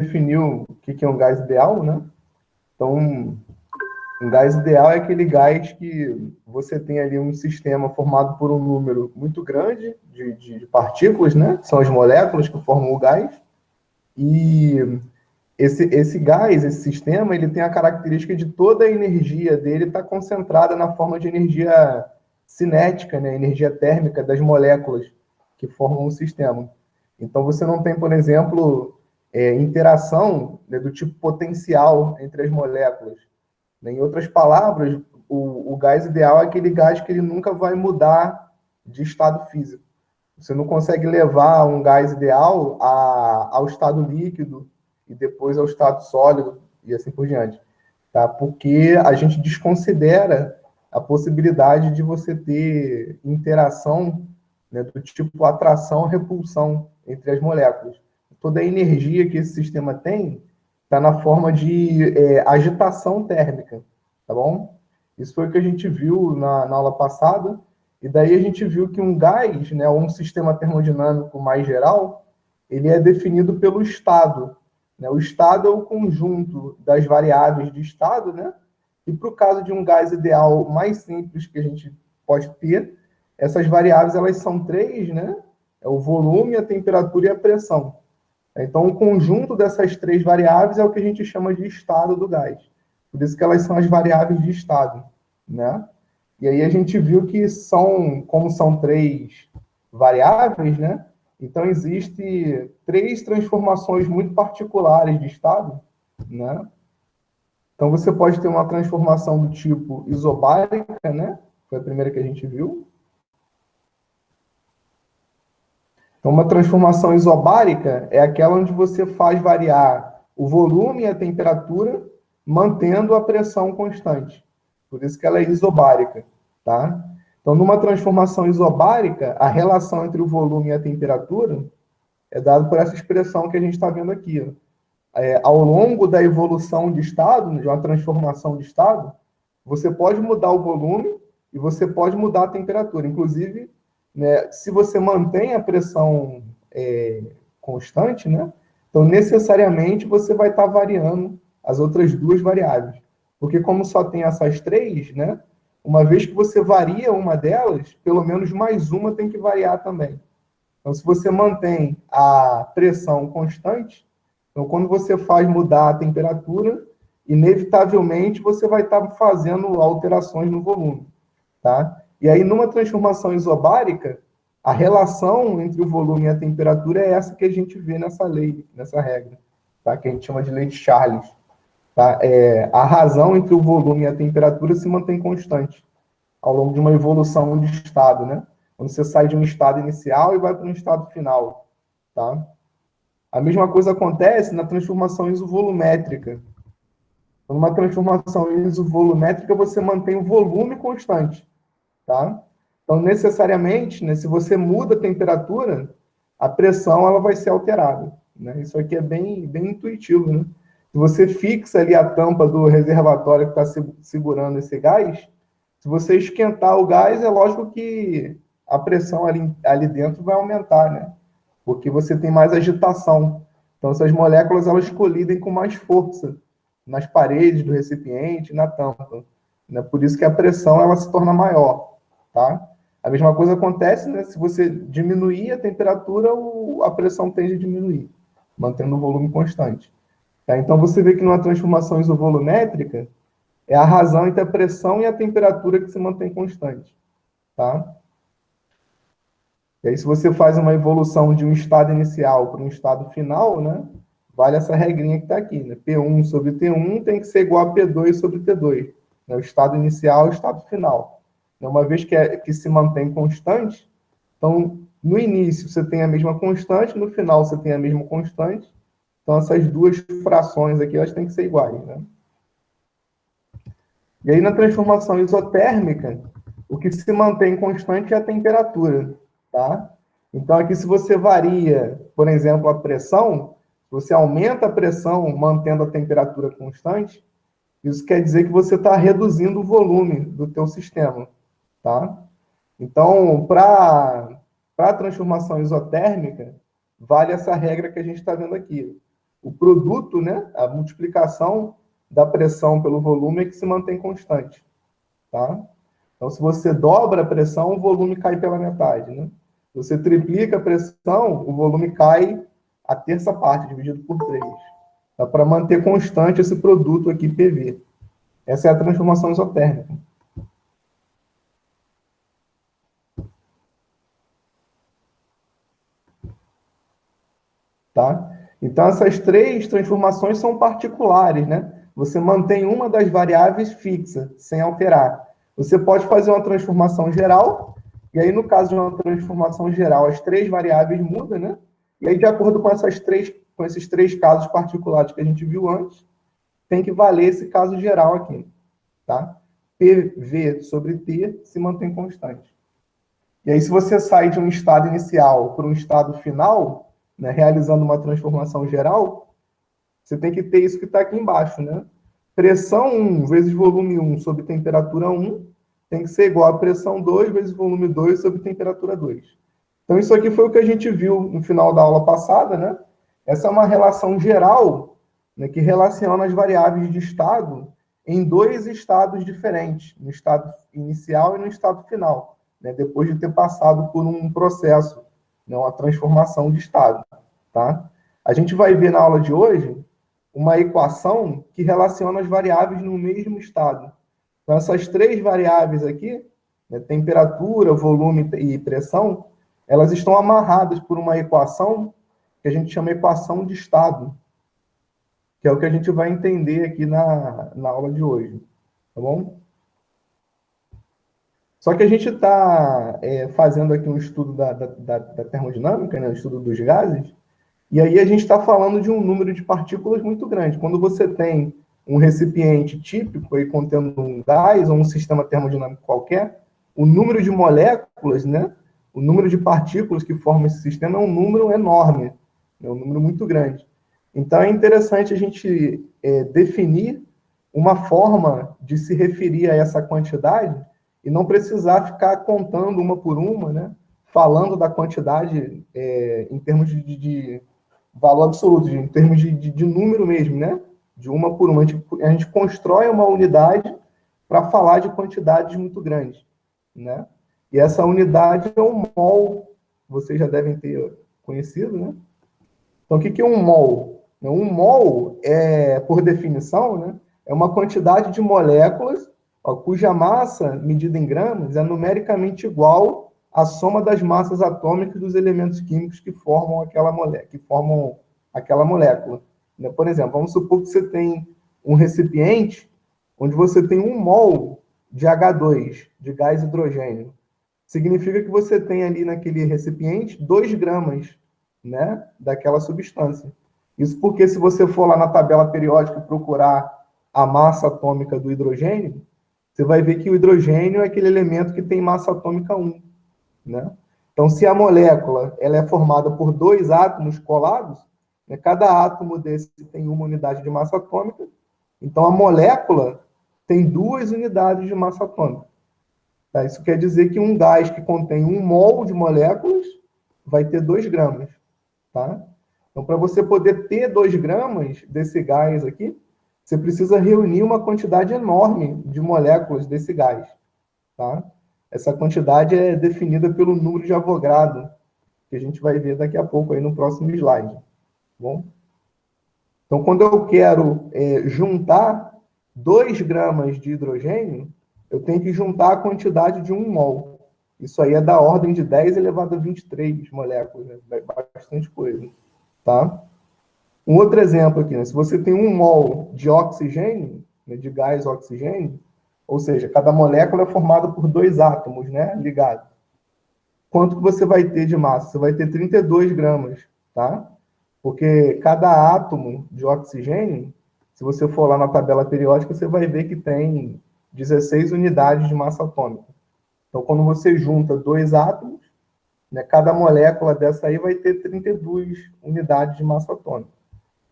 definiu o que é um gás ideal, né? Então, um gás ideal é aquele gás que você tem ali um sistema formado por um número muito grande de partículas, né? São as moléculas que formam o gás. E esse gás, esse sistema, ele tem a característica de toda a energia dele estar concentrada na forma de energia cinética, né? Energia térmica das moléculas que formam o sistema. Então, você não tem, por exemplo, interação, né, do tipo potencial entre as moléculas. Em outras palavras, o gás ideal é aquele gás que ele nunca vai mudar de estado físico. Você não consegue levar um gás ideal ao estado líquido e depois ao estado sólido e assim por diante, tá? Porque a gente desconsidera a possibilidade de você ter interação, né, do tipo atração-repulsão entre as moléculas. Toda a energia que esse sistema tem está na forma de agitação térmica, tá bom? Isso foi o que a gente viu na aula passada, e daí a gente viu que um gás, né, ou um sistema termodinâmico mais geral, ele é definido pelo estado, né? O estado é o conjunto das variáveis de estado, né? E para o caso de um gás ideal mais simples que a gente pode ter, essas variáveis elas são três, né? É o volume, a temperatura e a pressão. Então, o conjunto dessas três variáveis é o que a gente chama de estado do gás. Por isso que elas são as variáveis de estado, né? E aí a gente viu que como são três variáveis, né? Então, existe três transformações muito particulares de estado, né? Então, você pode ter uma transformação do tipo isobárica, né? Foi a primeira que a gente viu. Então, uma transformação isobárica é aquela onde você faz variar o volume e a temperatura, mantendo a pressão constante. Por isso que ela é isobárica, tá? Então, numa transformação isobárica, a relação entre o volume e a temperatura é dada por essa expressão que a gente está vendo aqui. Ó. Ao longo da evolução de estado, de uma transformação de estado, você pode mudar o volume e você pode mudar a temperatura. Inclusive, né, se você mantém a pressão constante, né, então necessariamente você vai estar variando as outras duas variáveis. Porque como só tem essas três, né, uma vez que você varia uma delas, pelo menos mais uma tem que variar também. Então, se você mantém a pressão constante, então quando você faz mudar a temperatura, inevitavelmente você vai estar fazendo alterações no volume, tá? E aí, numa transformação isobárica, a relação entre o volume e a temperatura é essa que a gente vê nessa lei, nessa regra, tá? Que a gente chama de lei de Charles. Tá? A razão entre o volume e a temperatura se mantém constante ao longo de uma evolução de estado, né? Quando você sai de um estado inicial e vai para um estado final, tá? A mesma coisa acontece na transformação isovolumétrica. Numa transformação isovolumétrica, você mantém o volume constante, tá? Então, necessariamente, né, se você muda a temperatura, a pressão ela vai ser alterada, né? Isso aqui é bem intuitivo, né? Se você fixa ali a tampa do reservatório que está segurando esse gás, se você esquentar o gás, é lógico que a pressão ali dentro vai aumentar, né? Porque você tem mais agitação. Então, essas moléculas elas colidem com mais força nas paredes do recipiente, na tampa. Né? Por isso que a pressão ela se torna maior, tá? A mesma coisa acontece, né? Se você diminuir a temperatura, a pressão tende a diminuir, mantendo o volume constante. Tá? Então, você vê que numa transformação isovolumétrica, é a razão entre a pressão e a temperatura que se mantém constante, tá? E aí, se você faz uma evolução de um estado inicial para um estado final, né? Vale essa regrinha que está aqui, né? P1 sobre T1 tem que ser igual a P2 sobre T2. Né? O estado inicial e o estado final. Uma vez que se mantém constante, então, no início você tem a mesma constante, no final você tem a mesma constante. Então, essas duas frações aqui, elas têm que ser iguais, né? E aí, na transformação isotérmica, o que se mantém constante é a temperatura, tá? Então, aqui, se você varia, por exemplo, a pressão, se você aumenta a pressão mantendo a temperatura constante, isso quer dizer que você está reduzindo o volume do teu sistema, tá? Então, para a transformação isotérmica, vale essa regra que a gente está vendo aqui. O produto, né, a multiplicação da pressão pelo volume é que se mantém constante, tá? Então, se você dobra a pressão, o volume cai pela metade, né? Se você triplica a pressão, o volume cai a terça parte, dividido por 3. Dá para manter constante esse produto aqui, PV. Essa é a transformação isotérmica. Tá? Então, essas três transformações são particulares, né? Você mantém uma das variáveis fixa, sem alterar. Você pode fazer uma transformação geral, e aí, no caso de uma transformação geral, as três variáveis mudam, né? E aí, de acordo com esses três casos particulares que a gente viu antes, tem que valer esse caso geral aqui, tá? PV sobre T se mantém constante. E aí, se você sai de um estado inicial para um estado final, né, realizando uma transformação geral, você tem que ter isso que está aqui embaixo, né? Pressão 1 vezes volume 1 sobre temperatura 1 tem que ser igual a pressão 2 vezes volume 2 sobre temperatura 2. Então, isso aqui foi o que a gente viu no final da aula passada, né? Essa é uma relação geral, né, que relaciona as variáveis de estado em dois estados diferentes, no estado inicial e no estado final, né, depois de ter passado por um processo, né, uma transformação de estado. Tá? A gente vai ver na aula de hoje uma equação que relaciona as variáveis no mesmo estado. Então, essas três variáveis aqui, né, temperatura, volume e pressão, elas estão amarradas por uma equação que a gente chama equação de estado, que é o que a gente vai entender aqui na aula de hoje, tá bom? Só que a gente está fazendo aqui um estudo da termodinâmica, né, um estudo dos gases, e aí a gente está falando de um número de partículas muito grande. Quando você tem um recipiente típico aí contendo um gás ou um sistema termodinâmico qualquer, o número de moléculas, né, o número de partículas que formam esse sistema é um número enorme, é um número muito grande. Então é interessante a gente definir uma forma de se referir a essa quantidade e não precisar ficar contando uma por uma, né, falando da quantidade em termos de valor absoluto, em termos de número mesmo, né? De uma por uma. A gente constrói uma unidade para falar de quantidades muito grandes, né? E essa unidade é um mol, vocês já devem ter conhecido, né? Então, o que é um mol? Um mol, por definição, né, é uma quantidade de moléculas cuja massa, medida em gramas, é numericamente igual à soma das massas atômicas dos elementos químicos que formam aquela molécula. Por exemplo, vamos supor que você tem um recipiente onde você tem 1 mol de H2, de gás hidrogênio. Significa que você tem ali naquele recipiente 2 gramas, né, daquela substância. Isso porque se você for lá na tabela periódica e procurar a massa atômica do hidrogênio, você vai ver que o hidrogênio é aquele elemento que tem massa atômica 1, né? Então, se a molécula ela é formada por 2 átomos colados, né, cada átomo desse tem uma unidade de massa atômica, então a molécula tem 2 unidades de massa atômica. Tá? Isso quer dizer que um gás que contém 1 mol de moléculas vai ter 2 gramas. Tá? Então, para você poder ter 2 gramas desse gás aqui, você precisa reunir uma quantidade enorme de moléculas desse gás. Tá? Essa quantidade é definida pelo número de Avogadro, que a gente vai ver daqui a pouco aí no próximo slide. Tá bom? Então, quando eu quero juntar 2 gramas de hidrogênio, eu tenho que juntar a quantidade de 1 mol. Isso aí é da ordem de 10 elevado a 23 moléculas, né? Bastante coisa. Tá? Um outro exemplo aqui, né? Se você tem 1 mol de oxigênio, né, de gás oxigênio, ou seja, cada molécula é formada por 2 átomos, né, ligados. Quanto que você vai ter de massa? Você vai ter 32 gramas, tá? Porque cada átomo de oxigênio, se você for lá na tabela periódica, você vai ver que tem 16 unidades de massa atômica. Então, quando você junta 2 átomos, né, cada molécula dessa aí vai ter 32 unidades de massa atômica.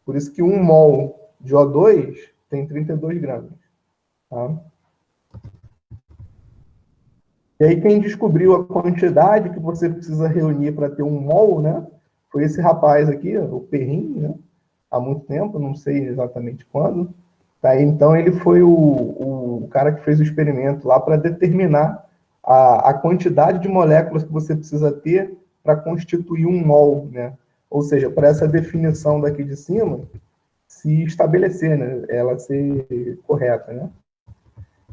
Por isso que 1 mol de O2 tem 32 gramas. Tá? E aí quem descobriu a quantidade que você precisa reunir para ter 1 mol, né, foi esse rapaz aqui, o Perrin, né? há muito tempo, não sei exatamente quando. Tá? Então, ele foi o cara que fez o experimento lá para determinar a quantidade de moléculas que você precisa ter para constituir um mol, né? Ou seja, para essa definição daqui de cima se estabelecer, né? Ela ser correta, né?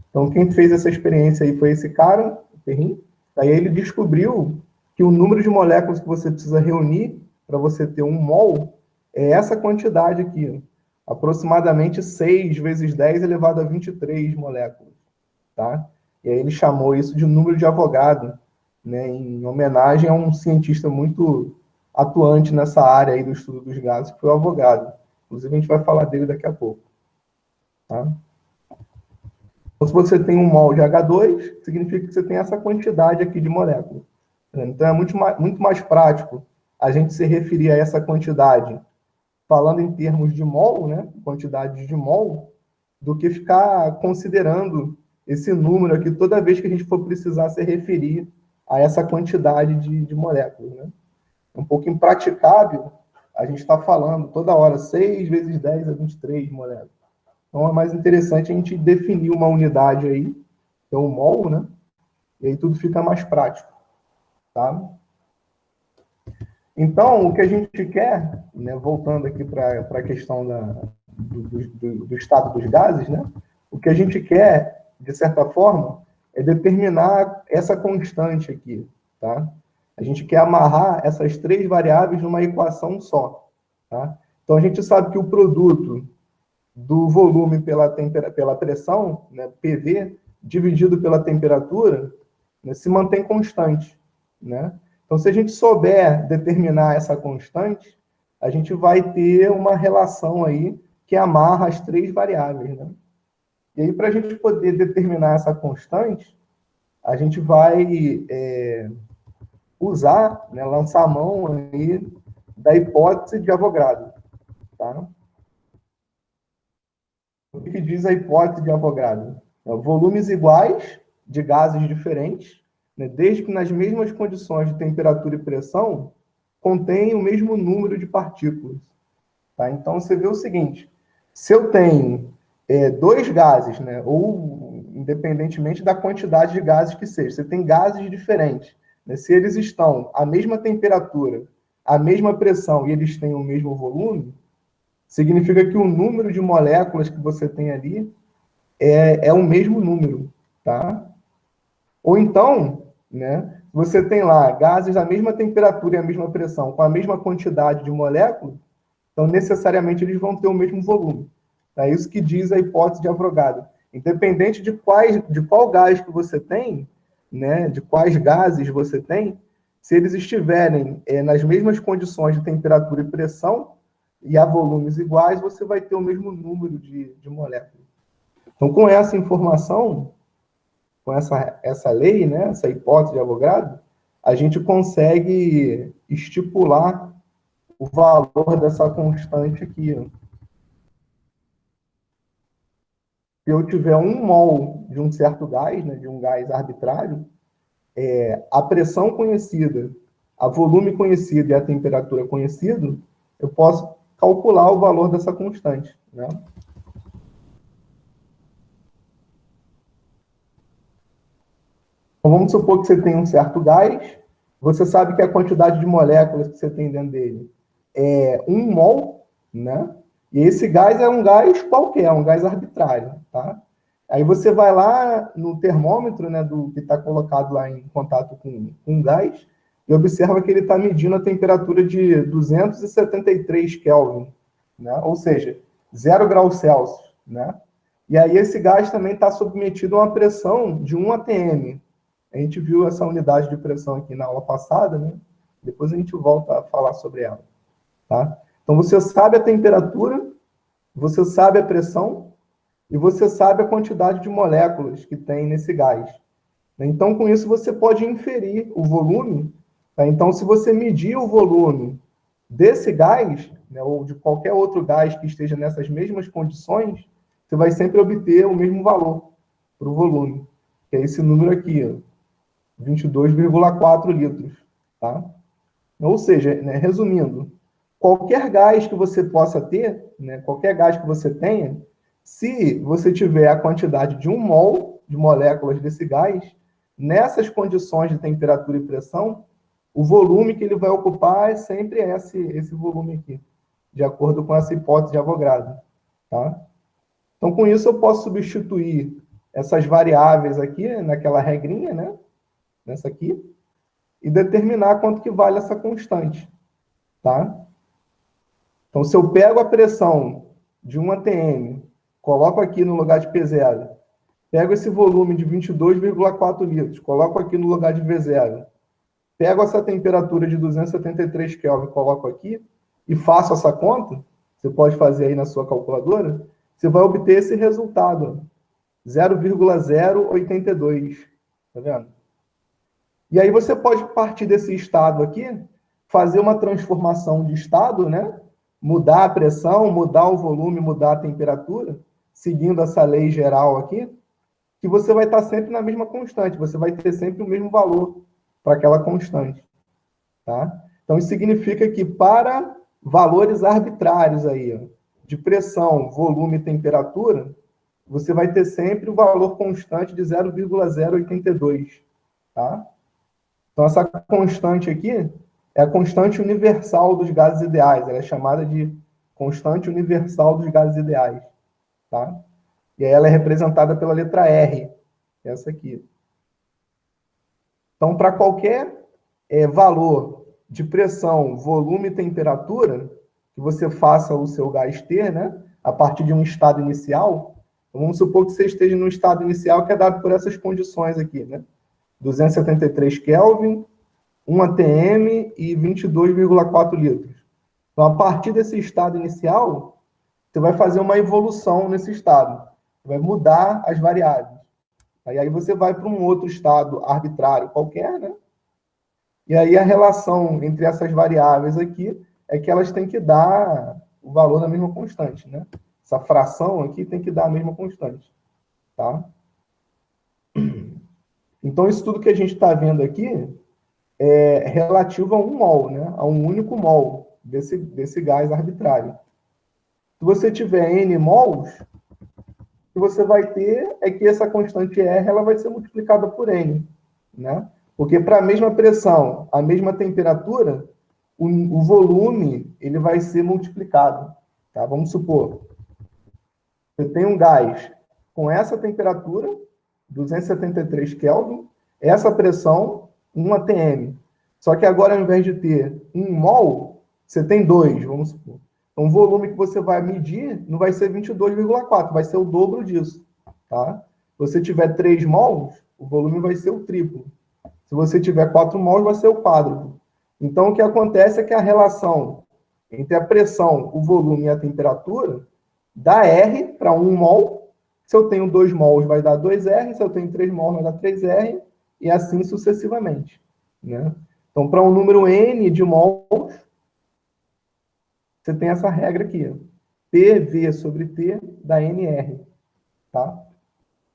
Então, quem fez essa experiência aí foi esse cara, o Perrin. Aí ele descobriu que o número de moléculas que você precisa reunir para você ter um mol é essa quantidade aqui, aproximadamente 6 vezes 10 elevado a 23 moléculas, tá? E aí ele chamou isso de número de Avogadro, né, em homenagem a um cientista muito atuante nessa área aí do estudo dos gases, que foi o Avogadro. Inclusive, a gente vai falar dele daqui a pouco, tá? Então, se você tem um mol de H2, significa que você tem essa quantidade aqui de moléculas. Então, é muito mais prático a gente se referir a essa quantidade falando em termos de mol, né, quantidade de mol, do que ficar considerando esse número aqui toda vez que a gente for precisar se referir a essa quantidade de moléculas. Né? É um pouco impraticável a gente estar falando toda hora 6 vezes 10 a 23 moléculas. Então é mais interessante a gente definir uma unidade aí, que é o mol, né? E aí tudo fica mais prático, tá? Então, o que a gente quer, né, voltando aqui para a questão do estado dos gases, né? O que a gente quer, de certa forma, é determinar essa constante aqui, tá? A gente quer amarrar essas três variáveis numa equação só, tá? Então, a gente sabe que o produto do volume pela pressão, né, PV, dividido pela temperatura, né, se mantém constante, né? Então, se a gente souber determinar essa constante, a gente vai ter uma relação aí que amarra as três variáveis, né? E aí, para a gente poder determinar essa constante, a gente vai usar, né, lançar a mão aí da hipótese de Avogadro, tá? O que diz a hipótese de Avogadro? Volumes iguais de gases diferentes, né, desde que nas mesmas condições de temperatura e pressão, contêm o mesmo número de partículas. Tá? Então, você vê o seguinte, se eu tenho dois gases, né, ou independentemente da quantidade de gases que seja, você tem gases diferentes, né, se eles estão à mesma temperatura, à mesma pressão e eles têm o mesmo volume, significa que o número de moléculas que você tem ali é o mesmo número, tá? Ou então, né, você tem lá gases à mesma temperatura e à mesma pressão, com a mesma quantidade de moléculas, então necessariamente eles vão ter o mesmo volume. É isso que diz a hipótese de Avogadro. Independente de qual gás que você tem, né, de quais gases você tem, se eles estiverem nas mesmas condições de temperatura e pressão, e a volumes iguais, você vai ter o mesmo número de moléculas. Então, com essa informação, com essa lei, né, essa hipótese de Avogadro, a gente consegue estipular o valor dessa constante aqui. Se eu tiver um mol de um certo gás, né, de um gás arbitrário, a pressão conhecida, a volume conhecido e a temperatura conhecido, eu posso calcular o valor dessa constante. Né? Então, vamos supor que você tem um certo gás, você sabe que a quantidade de moléculas que você tem dentro dele é 1 mol, né? E esse gás é um gás qualquer, um gás arbitrário, tá? Aí você vai lá no termômetro, né, que está colocado lá em contato com um gás, e observa que ele está medindo a temperatura de 273 Kelvin, né? Ou seja, 0 graus Celsius, né? E aí esse gás também está submetido a uma pressão de 1 atm. A gente viu essa unidade de pressão aqui na aula passada, né? Depois a gente volta a falar sobre ela, tá? Então você sabe a temperatura, você sabe a pressão e você sabe a quantidade de moléculas que tem nesse gás. Então, com isso, você pode inferir o volume. Tá? Então, se você medir o volume desse gás, né, ou de qualquer outro gás que esteja nessas mesmas condições, você vai sempre obter o mesmo valor para o volume, que é esse número aqui, ó, 22,4 litros. Tá? Ou seja, né, resumindo, qualquer gás que você possa ter, né, qualquer gás que você tenha, se você tiver a quantidade de 1 mol de moléculas desse gás, nessas condições de temperatura e pressão, o volume que ele vai ocupar é sempre esse volume aqui, de acordo com essa hipótese de Avogadro. Tá? Então, com isso, eu posso substituir essas variáveis aqui, naquela regrinha, né? Nessa aqui, e determinar quanto que vale essa constante. Tá? Então, se eu pego a pressão de 1 atm, coloco aqui no lugar de P0, pego esse volume de 22,4 litros, coloco aqui no lugar de V0, pego essa temperatura de 273 Kelvin, coloco aqui, e faço essa conta, você pode fazer aí na sua calculadora, você vai obter esse resultado, 0,082, tá vendo? E aí você pode partir desse estado aqui, fazer uma transformação de estado, né? Mudar a pressão, mudar o volume, mudar a temperatura, seguindo essa lei geral aqui, que você vai estar sempre na mesma constante, você vai ter sempre o mesmo valor para aquela constante. Tá? Então, isso significa que para valores arbitrários aí, ó, de pressão, volume e temperatura, você vai ter sempre o valor constante de 0,082. Tá? Então, essa constante aqui é a constante universal dos gases ideais. Ela é chamada de constante universal dos gases ideais. Tá? E aí ela é representada pela letra R, essa aqui. Então, para qualquer valor de pressão, volume e temperatura, que você faça o seu gás ter, né, a partir de um estado inicial, então vamos supor que você esteja no estado inicial que é dado por essas condições aqui, né? 273 Kelvin, 1 atm e 22,4 litros. Então, a partir desse estado inicial, você vai fazer uma evolução nesse estado. Vai mudar as variáveis. Aí você vai para um outro estado arbitrário qualquer, né? E aí a relação entre essas variáveis aqui é que elas têm que dar o valor da mesma constante, né? Essa fração aqui tem que dar a mesma constante, tá? Então, isso tudo que a gente está vendo aqui é relativo a 1 mol, né? A um único mol desse gás arbitrário. Se você tiver N mols, o que você vai ter é que essa constante R ela vai ser multiplicada por N, né? Porque para a mesma pressão, a mesma temperatura, o volume ele vai ser multiplicado. Tá? Vamos supor, você tem um gás com essa temperatura, 273 Kelvin, essa pressão, 1 atm. Só que agora, ao invés de ter 1 mol, você tem 2, vamos supor. Então, o volume que você vai medir não vai ser 22,4, vai ser o dobro disso. Tá? Se você tiver 3 mols, o volume vai ser o triplo. Se você tiver 4 mols, vai ser o quádruplo. Então, o que acontece é que a relação entre a pressão, o volume e a temperatura dá R para 1 mol. Se eu tenho 2 mols, vai dar 2R. Se eu tenho 3 mols, vai dar 3R. E assim sucessivamente. Né? Então, para um número N de mols, você tem essa regra aqui. Ó. PV sobre T dá NR. Tá?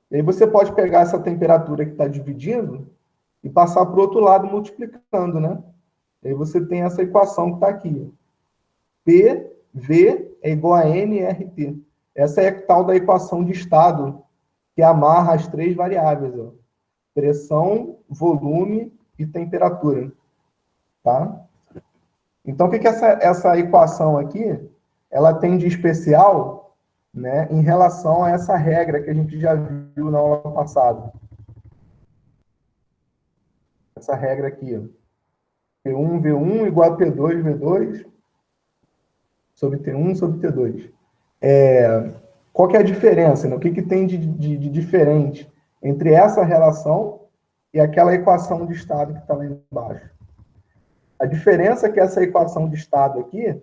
E aí você pode pegar essa temperatura que está dividindo e passar para o outro lado multiplicando, né? E aí você tem essa equação que está aqui. PV é igual a nRT. Essa é a tal da equação de estado, que amarra as 3 variáveis. Ó. Pressão, volume e temperatura. Tá? Então, o que essa equação aqui, ela tem de especial, né, em relação a essa regra que a gente já viu na aula passada. Essa regra aqui, ó. P1, V1 igual a P2, V2 sobre T1 sobre T2. Qual que é a diferença? Né? O que tem de diferente entre essa relação e aquela equação de estado que está lá embaixo? A diferença é que essa equação de estado aqui,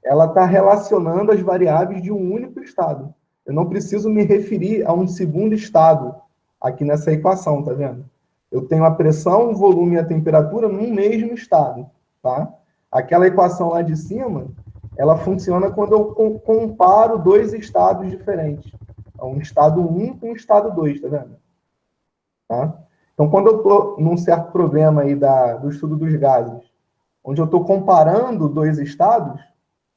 ela está relacionando as variáveis de um único estado. Eu não preciso me referir a um segundo estado aqui nessa equação, tá vendo? Eu tenho a pressão, o volume e a temperatura num mesmo estado, tá? Aquela equação lá de cima, ela funciona quando eu comparo 2 estados diferentes. Um estado 1 com um estado 2, tá vendo? Tá? Então, quando eu estou num certo problema aí do estudo dos gases, onde eu estou comparando dois estados,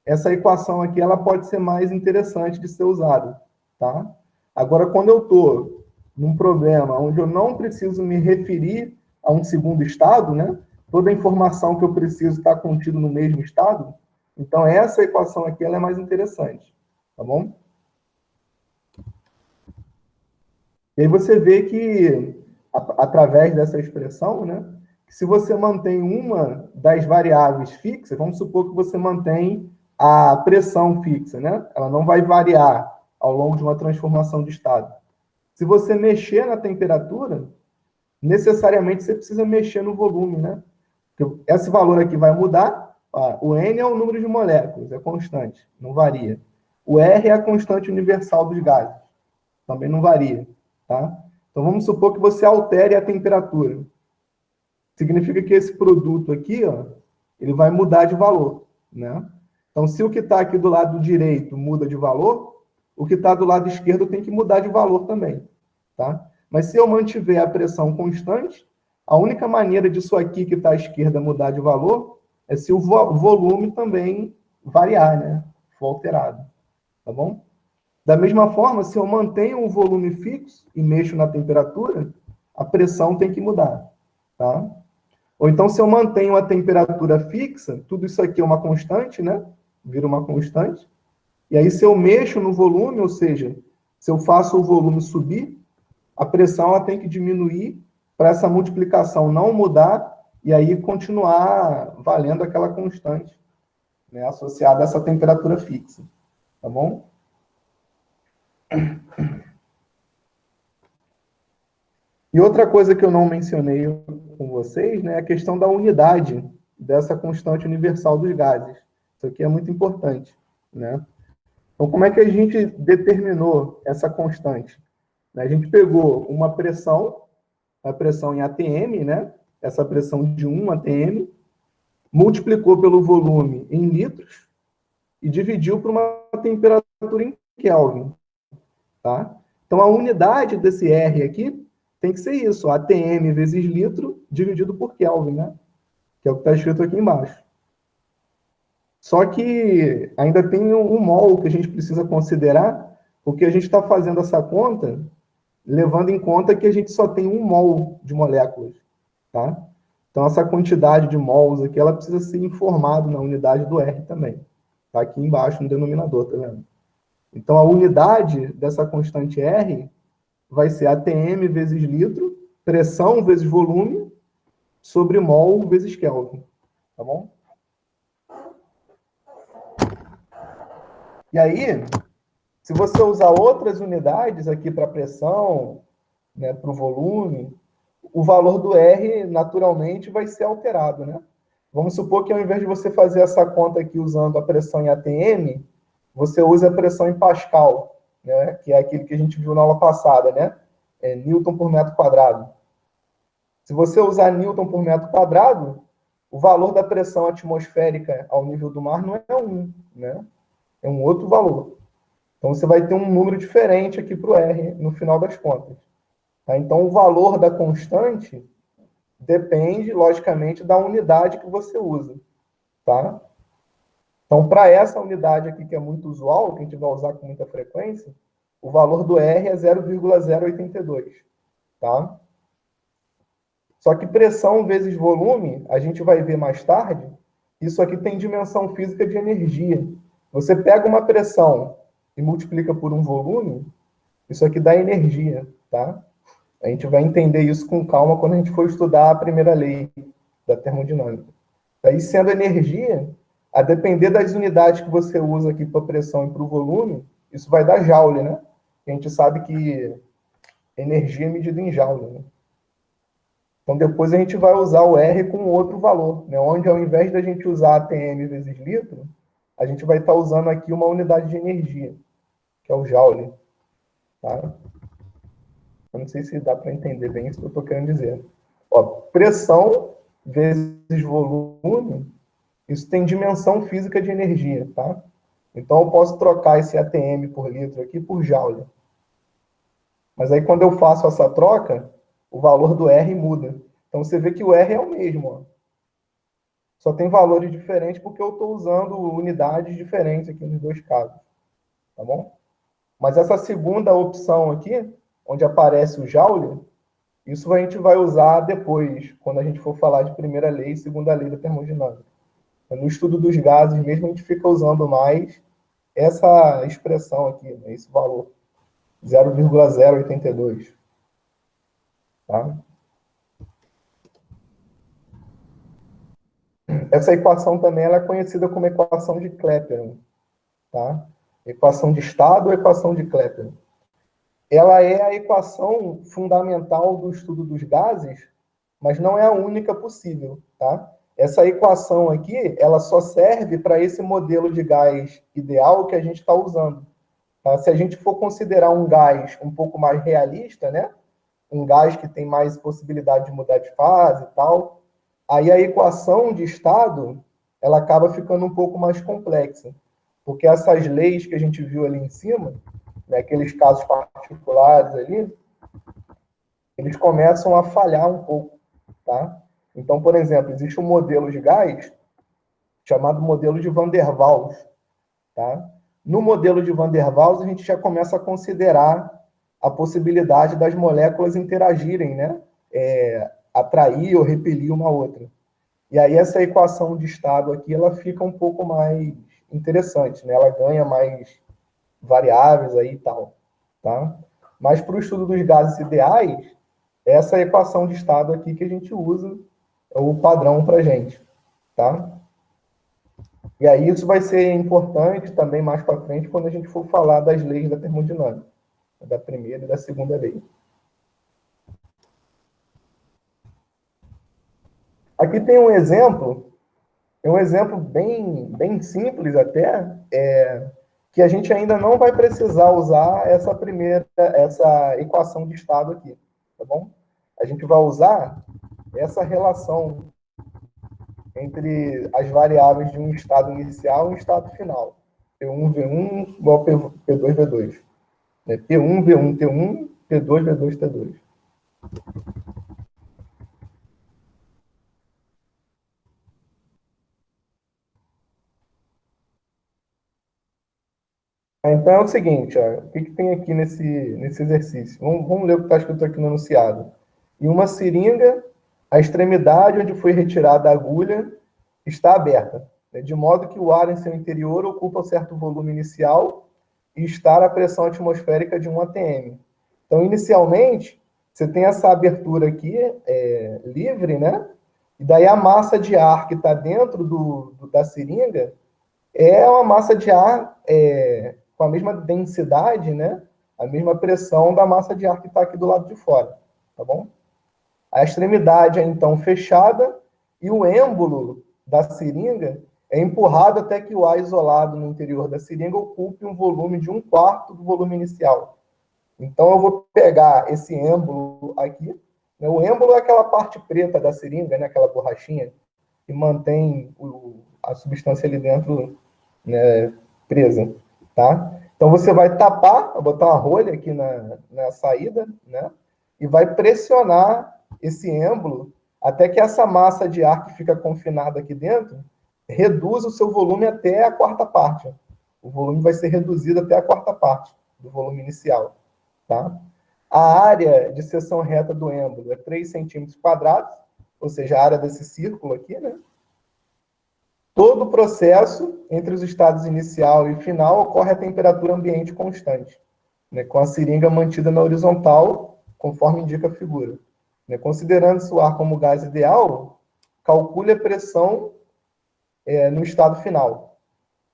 essa equação aqui ela pode ser mais interessante de ser usada, tá? Agora, quando eu estou num problema onde eu não preciso me referir a um segundo estado, né? Toda a informação que eu preciso está contida no mesmo estado, então essa equação aqui ela é mais interessante, tá bom? E aí você vê que, através dessa expressão, né, que se você mantém uma das variáveis fixa, vamos supor que você mantém a pressão fixa, né? Ela não vai variar ao longo de uma transformação de estado. Se você mexer na temperatura, necessariamente você precisa mexer no volume, né? Porque esse valor aqui vai mudar. O N é o número de moléculas, é constante, não varia. O R é a constante universal dos gases, também não varia, tá? Então vamos supor que você altere a temperatura. Significa que esse produto aqui, ó, ele vai mudar de valor, né? Então, se o que está aqui do lado direito muda de valor, o que está do lado esquerdo tem que mudar de valor também, tá? Mas se eu mantiver a pressão constante, a única maneira disso aqui que está à esquerda mudar de valor é se o volume também variar, né? For alterado, tá bom? Da mesma forma, se eu mantenho o volume fixo e mexo na temperatura, a pressão tem que mudar, tá? Ou então, se eu mantenho a temperatura fixa, tudo isso aqui é uma constante, né? Vira uma constante. E aí, se eu mexo no volume, ou seja, se eu faço o volume subir, a pressão ela tem que diminuir para essa multiplicação não mudar e aí continuar valendo aquela constante, né? Associada a essa temperatura fixa. Tá bom? E outra coisa que eu não mencionei com vocês, né, é a questão da unidade dessa constante universal dos gases. Isso aqui é muito importante, né? Então, como é que a gente determinou essa constante? A gente pegou uma pressão, a pressão em atm, né? Essa pressão de 1 atm, multiplicou pelo volume em litros e dividiu por uma temperatura em Kelvin, tá? Então, a unidade desse R aqui tem que ser isso, atm vezes litro dividido por Kelvin, né? Que é o que está escrito aqui embaixo. Só que ainda tem um mol que a gente precisa considerar, porque a gente está fazendo essa conta levando em conta que a gente só tem 1 mol de moléculas, tá? Então, essa quantidade de mols aqui, ela precisa ser informada na unidade do R também. Tá aqui embaixo no denominador, tá vendo? Então, a unidade dessa constante R vai ser atm vezes litro, pressão vezes volume, sobre mol vezes Kelvin, tá bom? E aí, se você usar outras unidades aqui para pressão, né, para o volume, o valor do R, naturalmente, vai ser alterado, né? Vamos supor que ao invés de você fazer essa conta aqui usando a pressão em atm, você usa a pressão em Pascal, né? Que é aquele que a gente viu na aula passada, né? É Newton por metro quadrado. Se você usar Newton por metro quadrado, o valor da pressão atmosférica ao nível do mar não é 1, né? É um outro valor. Então, você vai ter um número diferente aqui para o R no final das contas. Tá? Então, o valor da constante depende, logicamente, da unidade que você usa. Tá? Então, para essa unidade aqui, que é muito usual, que a gente vai usar com muita frequência, o valor do R é 0,082. Tá? Só que pressão vezes volume, a gente vai ver mais tarde, isso aqui tem dimensão física de energia. Você pega uma pressão e multiplica por um volume, isso aqui dá energia, tá? A gente vai entender isso com calma quando a gente for estudar a primeira lei da termodinâmica. Aí, sendo energia, a depender das unidades que você usa aqui para pressão e para o volume, isso vai dar joule, né? A gente sabe que energia é medida em joule, né? Então, depois a gente vai usar o R com outro valor, né? Onde, ao invés da gente usar atm vezes litro, a gente vai estar usando aqui uma unidade de energia, que é o joule. Tá? Eu não sei se dá para entender bem isso que eu estou querendo dizer. Ó, pressão vezes volume, isso tem dimensão física de energia, tá? Então, eu posso trocar esse atm por litro aqui por joule. Mas aí, quando eu faço essa troca, o valor do R muda. Então, você vê que o R é o mesmo, ó. Só tem valores diferentes porque eu estou usando unidades diferentes aqui nos dois casos, tá bom? Mas essa segunda opção aqui, onde aparece o Joule, isso a gente vai usar depois, quando a gente for falar de primeira lei e segunda lei da termodinâmica. No estudo dos gases mesmo, a gente fica usando mais essa expressão aqui, né, esse valor, 0,082. Tá? Essa equação também ela é conhecida como equação de Clapeyron. Tá? Equação de estado ou equação de Clapeyron. Ela é a equação fundamental do estudo dos gases, mas não é a única possível. Tá? Essa equação aqui, ela só serve para esse modelo de gás ideal que a gente está usando. Tá? Se a gente for considerar um gás um pouco mais realista, né? Um gás que tem mais possibilidade de mudar de fase e tal, aí a equação de estado ela acaba ficando um pouco mais complexa, porque essas leis que a gente viu ali em cima, né, aqueles casos particulares ali, eles começam a falhar um pouco, tá? Então, por exemplo, existe um modelo de gás chamado modelo de Van der Waals, tá? No modelo de Van der Waals, a gente já começa a considerar a possibilidade das moléculas interagirem, né? Atrair ou repelir uma outra. E aí essa equação de estado aqui, ela fica um pouco mais interessante, né? Ela ganha mais variáveis aí e tal, tá? Mas para o estudo dos gases ideais, essa equação de estado aqui que a gente usa é o padrão para a gente, tá? E aí isso vai ser importante também mais para frente quando a gente for falar das leis da termodinâmica, da primeira e da segunda lei. Aqui tem um exemplo bem simples até, que a gente ainda não vai precisar usar essa equação de estado aqui, tá bom? A gente vai usar essa relação entre as variáveis de um estado inicial e um estado final. P1, V1 igual a P2, V2. P1, V1, T1, P2, V2, T2. Então é o seguinte, ó, o que tem aqui nesse exercício? Vamos ler o que está escrito aqui no enunciado. Em uma seringa, a extremidade onde foi retirada a agulha está aberta, né, de modo que o ar em seu interior ocupa um certo volume inicial e está à pressão atmosférica de 1 atm. Então, inicialmente, você tem essa abertura aqui livre, né? E daí a massa de ar que está dentro da seringa é uma massa de ar com a mesma densidade, né? A mesma pressão da massa de ar que está aqui do lado de fora, tá bom? A extremidade é então fechada e o êmbolo da seringa é empurrado até que o ar isolado no interior da seringa ocupe um volume de 1/4 do volume inicial. Então eu vou pegar esse êmbolo aqui, né? O êmbolo é aquela parte preta da seringa, né? Aquela borrachinha que mantém a substância ali dentro, né, presa, tá? Então você vai tapar, botar uma rolha aqui na saída, né? E vai pressionar esse êmbolo até que essa massa de ar que fica confinada aqui dentro reduza o seu volume até a 1/4 parte. O volume vai ser reduzido até a 1/4 parte do volume inicial, tá? A área de seção reta do êmbolo é 3 centímetros quadrados, ou seja, a área desse círculo aqui, né? Todo o processo entre os estados inicial e final ocorre a temperatura ambiente constante, né, com a seringa mantida na horizontal, conforme indica a figura. Né, considerando-se o ar como gás ideal, calcule a pressão no estado final.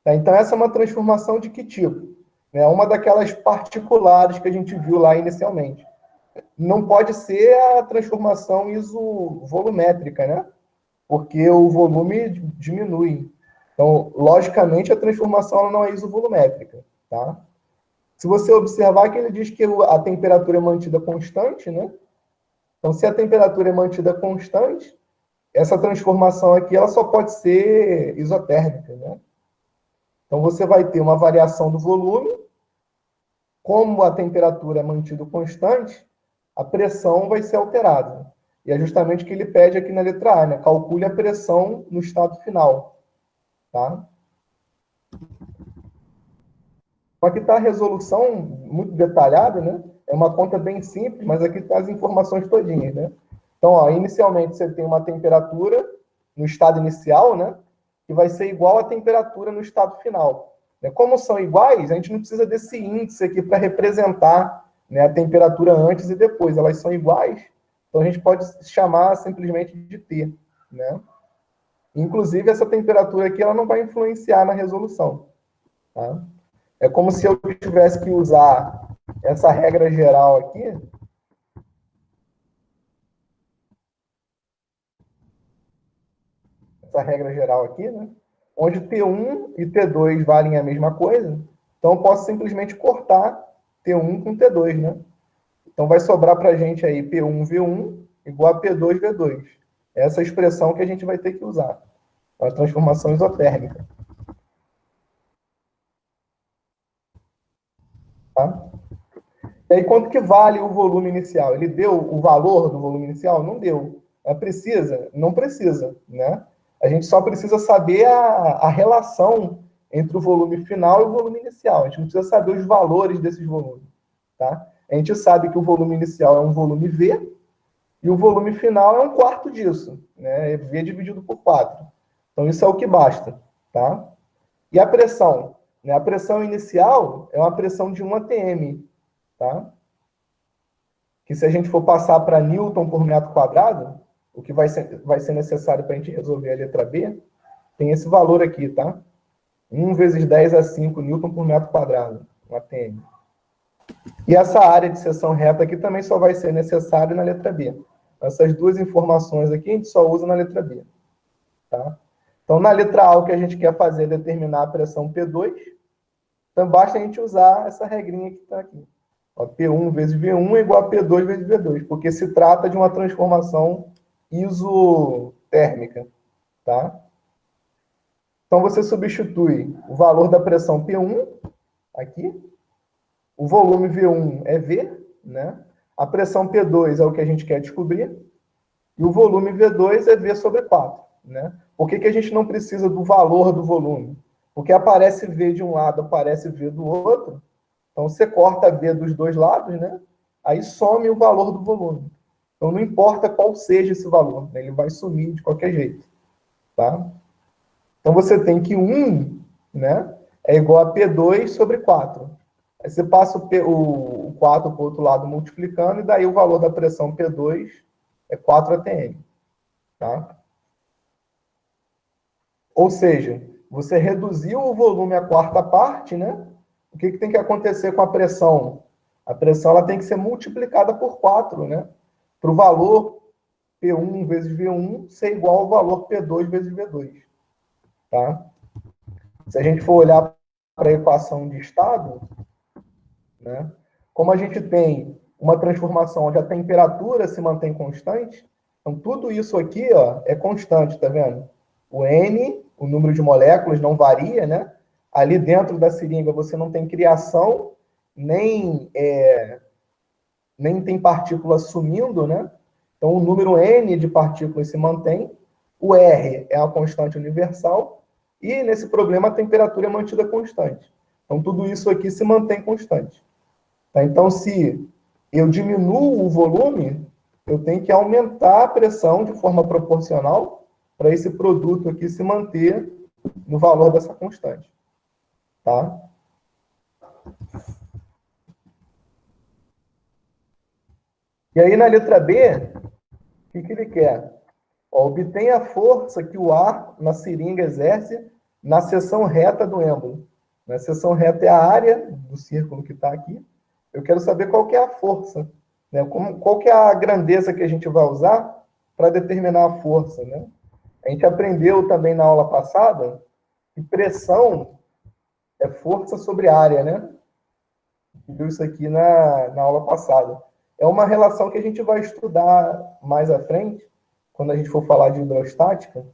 Tá? Então, essa é uma transformação de que tipo? É uma daquelas particulares que a gente viu lá inicialmente. Não pode ser a transformação isovolumétrica, né? Porque o volume diminui. Então, logicamente, a transformação ela não é isovolumétrica, tá? Se você observar que ele diz que a temperatura é mantida constante, né? Então, se a temperatura é mantida constante, essa transformação aqui ela só pode ser isotérmica, né? Então, você vai ter uma variação do volume, como a temperatura é mantida constante, a pressão vai ser alterada. E é justamente o que ele pede aqui na letra A, né? Calcule a pressão no estado final, tá? Aqui está a resolução muito detalhada, né? É uma conta bem simples, mas aqui está as informações todinhas, né? Então, ó, inicialmente você tem uma temperatura no estado inicial, né? Que vai ser igual à temperatura no estado final. Como são iguais, a gente não precisa desse índice aqui para representar, né, a temperatura antes e depois. Elas são iguais, então a gente pode chamar simplesmente de T, né? Inclusive, essa temperatura aqui ela não vai influenciar na resolução, tá? É como se eu tivesse que usar essa regra geral aqui, né? Onde T1 e T2 valem a mesma coisa, então eu posso simplesmente cortar T1 com T2, né? Então vai sobrar para a gente aí P1V1 igual a P2V2. Essa é a expressão que a gente vai ter que usar para a transformação isotérmica. Tá? E aí, quanto que vale o volume inicial? Ele deu o valor do volume inicial? Não deu. Precisa? Não precisa, né? A gente só precisa saber a relação entre o volume final e o volume inicial. A gente não precisa saber os valores desses volumes, tá? A gente sabe que o volume inicial é um volume V e o volume final é um quarto disso, né? É V dividido por 4. Então, isso é o que basta, tá? E a pressão? Né? A pressão inicial é uma pressão de 1 atm, tá? Que se a gente for passar para Newton por metro quadrado, o que vai ser necessário para a gente resolver a letra B, tem esse valor aqui, tá? 1 vezes 10 a 5 Newton por metro quadrado, 1 atm. E essa área de seção reta aqui também só vai ser necessário na letra B. Essas duas informações aqui a gente só usa na letra B, tá? Então, na letra A, o que a gente quer fazer é determinar a pressão P2. Então, basta a gente usar essa regrinha que está aqui. Ó, P1 vezes V1 é igual a P2 vezes V2, porque se trata de uma transformação isotérmica, tá? Então, você substitui o valor da pressão P1 aqui, o volume V1 é V, né? A pressão P2 é o que a gente quer descobrir, e o volume V2 é V sobre 4, né? Por que a gente não precisa do valor do volume? Porque aparece V de um lado, aparece V do outro, então você corta V dos dois lados, né? Aí some o valor do volume. Então não importa qual seja esse valor, né? Ele vai sumir de qualquer jeito, tá? Então você tem que 1, né, é igual a P2 sobre 4. Aí você passa o 4 para o outro lado multiplicando, e daí o valor da pressão P2 é 4 atm. Tá? Ou seja, você reduziu o volume à quarta parte, né? O que tem que acontecer com a pressão? A pressão ela tem que ser multiplicada por 4, né? Para o valor P1 vezes V1 ser igual ao valor P2 vezes V2. Tá? Se a gente for olhar para a equação de estado, né? Como a gente tem uma transformação onde a temperatura se mantém constante, então tudo isso aqui, ó, é constante, tá vendo? O N, o número de moléculas não varia, né? Ali dentro da seringa você não tem criação, nem tem partículas sumindo, né? Então o número N de partículas se mantém, o R é a constante universal, e nesse problema a temperatura é mantida constante. Então tudo isso aqui se mantém constante. Tá? Então, se eu diminuo o volume, eu tenho que aumentar a pressão de forma proporcional para esse produto aqui se manter no valor dessa constante. Tá? E aí, na letra B, o que ele quer? Ó, obtém a força que o ar na seringa exerce na seção reta do êmbolo. Na seção reta é a área do círculo que está aqui. Eu quero saber qual que é a força, né? Qual que é a grandeza que a gente vai usar para determinar a força, né? A gente aprendeu também na aula passada que pressão é força sobre área, né? Viu isso aqui na aula passada. É uma relação que a gente vai estudar mais à frente, quando a gente for falar de hidrostática.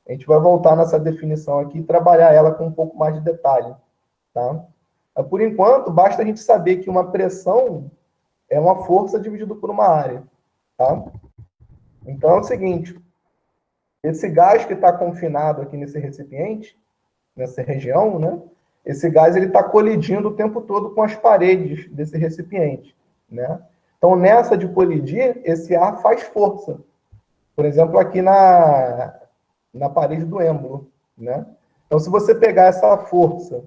A gente vai voltar nessa definição aqui e trabalhar ela com um pouco mais de detalhe, tá? Por enquanto, basta a gente saber que uma pressão é uma força dividida por uma área, tá? Então é o seguinte, esse gás que está confinado aqui nesse recipiente, nessa região, né? Esse gás ele está colidindo o tempo todo com as paredes desse recipiente, né? Então nessa de colidir, esse ar faz força. Por exemplo, aqui na parede do êmbolo, né? Então se você pegar essa força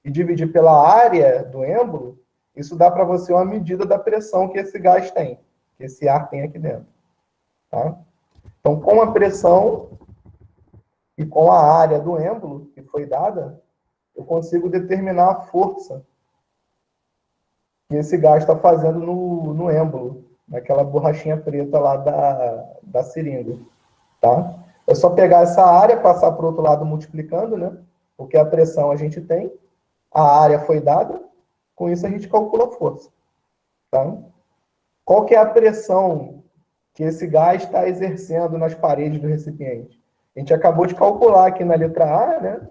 e dividir pela área do êmbolo, isso dá para você uma medida da pressão que esse gás tem, que esse ar tem aqui dentro, tá? Então com a pressão e com a área do êmbolo que foi dada, eu consigo determinar a força que esse gás está fazendo no êmbolo, naquela borrachinha preta lá da seringa, tá? É só pegar essa área, passar para o outro lado multiplicando, né? Porque a pressão a gente tem, a área foi dada, com isso a gente calcula a força, tá? Qual que é a pressão que esse gás está exercendo nas paredes do recipiente? A gente acabou de calcular aqui na letra A, né?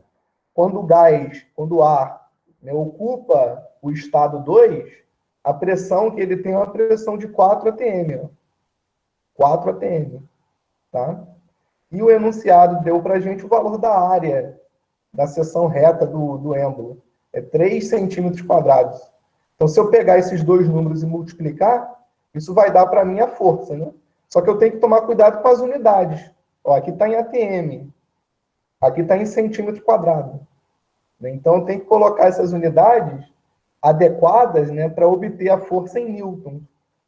Quando o ar, né, ocupa o estado 2, a pressão que ele tem é uma pressão de 4 atm. Ó. 4 atm. Tá? E o enunciado deu para a gente o valor da área da seção reta do êmbolo. É 3 centímetros quadrados. Então, se eu pegar esses dois números e multiplicar, isso vai dar para mim a força. Né? Só que eu tenho que tomar cuidado com as unidades. Ó, aqui está em atm. Aqui está em centímetro quadrado. Então, tem que colocar essas unidades adequadas, né, para obter a força em Newton.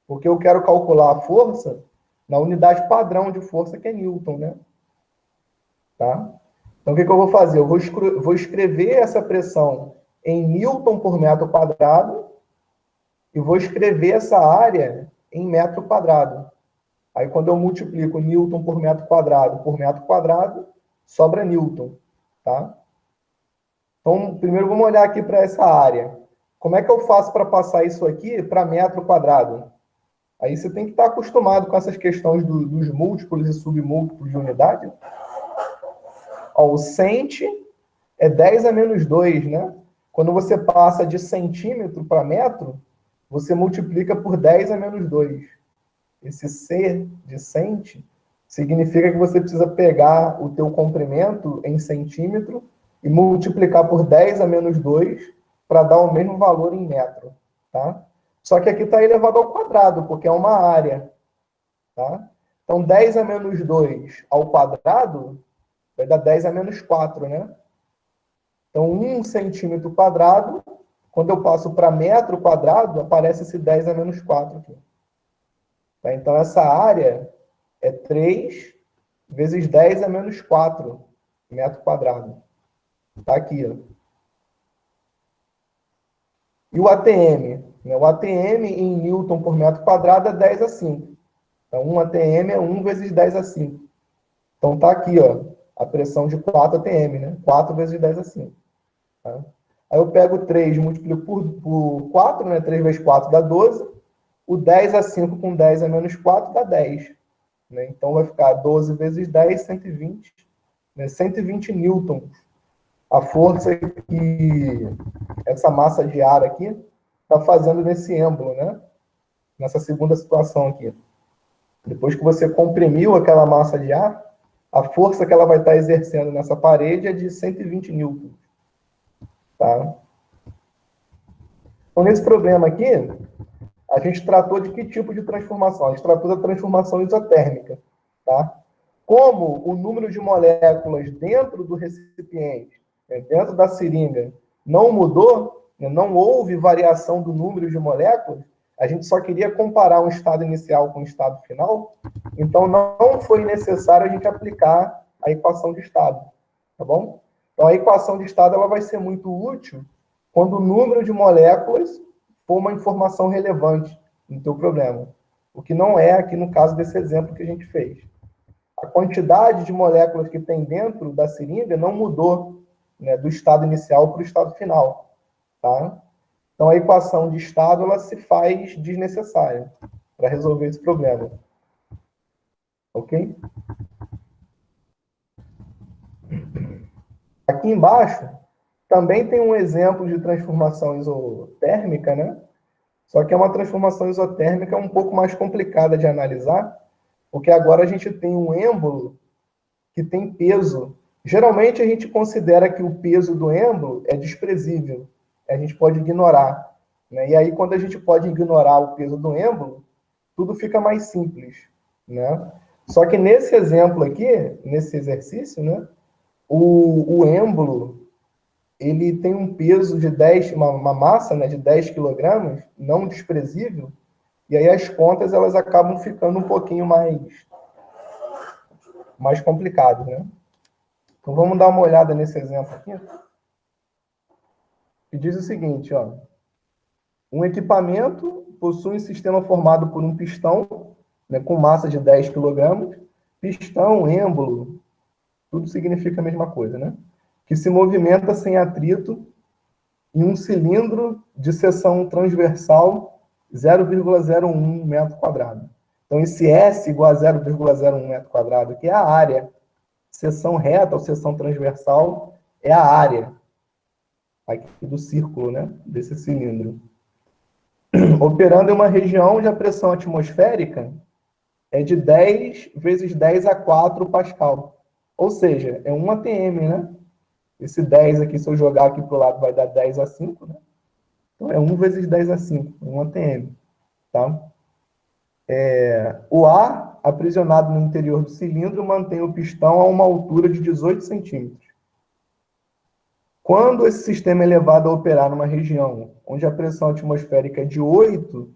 Porque eu quero calcular a força na unidade padrão de força, que é Newton. Né? Tá? Então, o que eu vou fazer? Eu vou escrever essa pressão em Newton por metro quadrado e vou escrever essa área em metro quadrado. Aí, quando eu multiplico Newton por metro quadrado, sobra Newton. Tá? Então, primeiro vamos olhar aqui para essa área. Como é que eu faço para passar isso aqui para metro quadrado? Aí você tem que estar acostumado com essas questões dos múltiplos e submúltiplos de unidade. Ó, o cent é 10 a menos 2, né? Quando você passa de centímetro para metro, você multiplica por 10 a menos 2. Esse C de cent significa que você precisa pegar o teu comprimento em centímetro e multiplicar por 10 a menos 2 para dar o mesmo valor em metro, tá? Só que aqui está elevado ao quadrado, porque é uma área, tá? Então, 10 a menos 2 ao quadrado vai dar 10 a menos 4, né? Então, 1 centímetro quadrado, quando eu passo para metro quadrado, aparece esse 10 a menos 4 aqui. Tá? Então, essa área é 3 vezes 10 a menos 4 metro quadrado. Está aqui, ó. E o ATM? Né? O ATM em Newton por metro quadrado é 10 a 5. Então, 1 ATM é 1 vezes 10 a 5. Então, está aqui, ó, a pressão de 4 ATM, né? 4 vezes 10 a 5. Tá? Aí eu pego 3, multiplico por 4, né? 3 vezes 4 dá 12. O 10 a 5 com 10 a menos 4 dá 10. Né? Então, vai ficar 12 vezes 10, 120. Né? 120 newtons. A força que essa massa de ar aqui está fazendo nesse êmbolo, né? Nessa segunda situação aqui. Depois que você comprimiu aquela massa de ar, a força que ela vai estar exercendo nessa parede é de 120 newtons. Tá? Então, nesse problema aqui, a gente tratou de que tipo de transformação? A gente tratou da transformação isotérmica. Tá? Como o número de moléculas dentro do recipiente, dentro da seringa, não mudou, não houve variação do número de moléculas, a gente só queria comparar um estado inicial com o estado final, então não foi necessário a gente aplicar a equação de estado. Tá bom? Então, a equação de estado ela vai ser muito útil quando o número de moléculas for uma informação relevante no teu problema. O que não é aqui no caso desse exemplo que a gente fez. A quantidade de moléculas que tem dentro da seringa não mudou, né, do estado inicial para o estado final. Tá? Então, a equação de estado ela se faz desnecessária para resolver esse problema. Ok? Aqui embaixo, também tem um exemplo de transformação isotérmica, né? Só que é uma transformação isotérmica um pouco mais complicada de analisar, Porque agora a gente tem um êmbolo que tem peso. Geralmente a gente considera que o peso do êmbolo é desprezível, a gente pode ignorar, né? E aí quando a gente pode ignorar o peso do êmbolo, tudo fica mais simples, né? Só que nesse exemplo aqui, nesse exercício, né, o êmbolo, ele tem um peso de 10, uma massa, né, de 10 quilogramas, não desprezível, e aí as contas elas acabam ficando um pouquinho mais complicadas, né? Então vamos dar uma olhada nesse exemplo aqui, que diz o seguinte, ó. Um equipamento possui um sistema formado por um pistão, né, com massa de 10 kg, pistão, êmbolo, tudo significa a mesma coisa, né? Que se movimenta sem atrito em um cilindro de seção transversal 0,01 metro quadrado. Então, esse S igual a 0,01 metro quadrado aqui é a área. Seção reta ou seção transversal é a área aqui do círculo, né? Desse cilindro. Operando em uma região onde a pressão atmosférica é de 10 vezes 10 a 4 Pascal. Ou seja, é 1 atm, né? Esse 10 aqui, se eu jogar aqui para o lado, vai dar 10 a 5, né? Então, é 1 vezes 10 a 5, 1 atm. Tá? O ar aprisionado no interior do cilindro mantém o pistão a uma altura de 18 centímetros. Quando esse sistema é levado a operar numa região onde a pressão atmosférica é de 8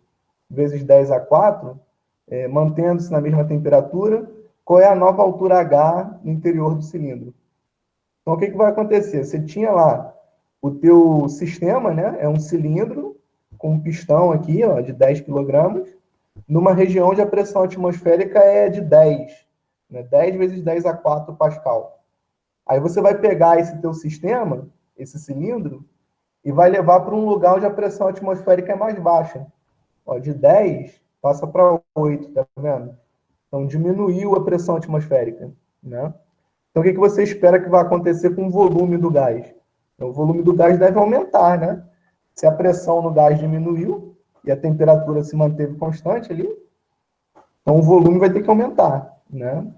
vezes 10 a 4, mantendo-se na mesma temperatura, qual é a nova altura H no interior do cilindro? Então, o que vai acontecer? Você tinha lá o teu sistema, né? É um cilindro com um pistão aqui, ó, de 10 kg, numa região onde a pressão atmosférica é de 10, né? 10 vezes 10 a 4 Pascal. Aí você vai pegar esse teu sistema, esse cilindro, e vai levar para um lugar onde a pressão atmosférica é mais baixa. Ó, de 10 passa para 8, tá vendo? Então diminuiu a pressão atmosférica, né? Então o que você espera que vai acontecer com o volume do gás? Então, o volume do gás deve aumentar, né? Se a pressão no gás diminuiu e a temperatura se manteve constante ali, então o volume vai ter que aumentar, né?